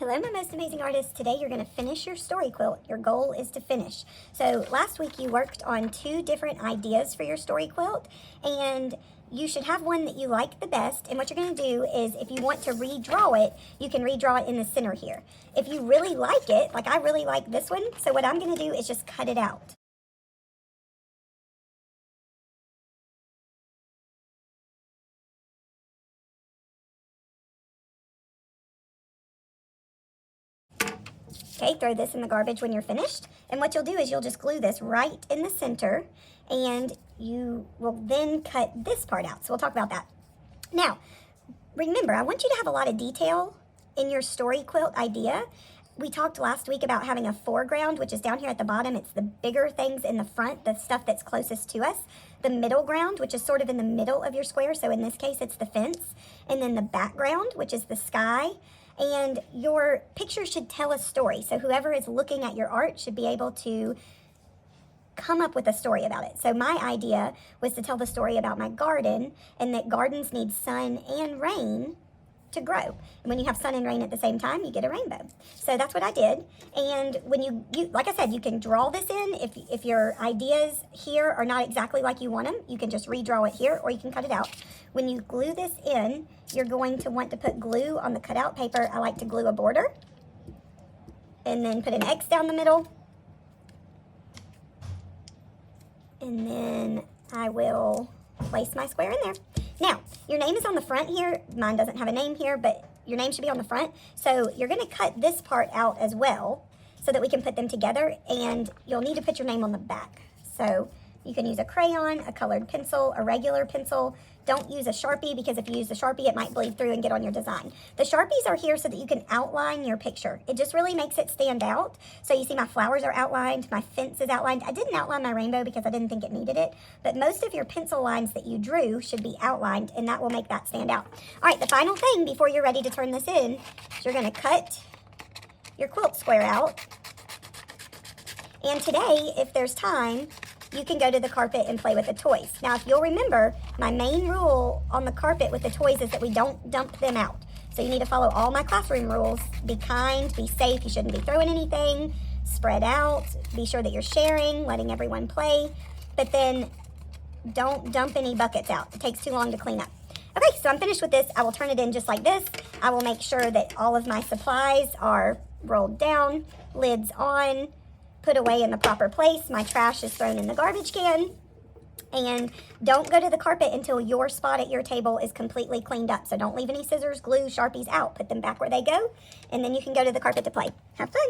Hello, my most amazing artists. Today you're going to finish your story quilt. Your goal is to finish. So last week you worked on 2 different ideas for your story quilt, and you should have one that you like the best. And what you're going to do is, if you want to redraw it, you can redraw it in the center here. If you really like it, like I really like this one, so what I'm going to do is just cut it out. Okay, throw this in the garbage when you're finished. And what you'll do is you'll just glue this right in the center, and you will then cut this part out. So we'll talk about that. Now, remember, I want you to have a lot of detail in your story quilt idea. We talked last week about having a foreground, which is down here at the bottom. It's the bigger things in the front, the stuff that's closest to us. The middle ground, which is sort of in the middle of your square. So in this case, it's the fence. And then the background, which is the sky. And your picture should tell a story. So whoever is looking at your art should be able to come up with a story about it. So my idea was to tell the story about my garden, and that gardens need sun and rain to grow. And when you have sun and rain at the same time, you get a rainbow. So that's what I did. And when you like I said, you can draw this in. If your ideas here are not exactly like you want them, you can just redraw it here, or you can cut it out. When you glue this in, you're going to want to put glue on the cutout paper. I like to glue a border, and then put an X down the middle. And then I will place my square in there. Now, your name is on the front here. Mine doesn't have a name here, but your name should be on the front. So you're going to cut this part out as well, so that we can put them together, and you'll need to put your name on the back. So you can use a crayon, a colored pencil, a regular pencil. Don't use a Sharpie, because if you use the Sharpie, it might bleed through and get on your design. The Sharpies are here so that you can outline your picture. It just really makes it stand out. So you see my flowers are outlined, my fence is outlined. I didn't outline my rainbow because I didn't think it needed it, but most of your pencil lines that you drew should be outlined, and that will make that stand out. All right, the final thing before you're ready to turn this in is you're gonna cut your quilt square out. And today, if there's time, you can go to the carpet and play with the toys. Now, if you'll remember, my main rule on the carpet with the toys is that we don't dump them out. So you need to follow all my classroom rules. Be kind, be safe, you shouldn't be throwing anything, spread out, be sure that you're sharing, letting everyone play, but then don't dump any buckets out. It takes too long to clean up. Okay, so I'm finished with this. I will turn it in just like this. I will make sure that all of my supplies are rolled down, lids on, put away in the proper place. My trash is thrown in the garbage can. And don't go to the carpet until your spot at your table is completely cleaned up. So don't leave any scissors, glue, Sharpies out. Put them back where they go, and then you can go to the carpet to play. Have fun.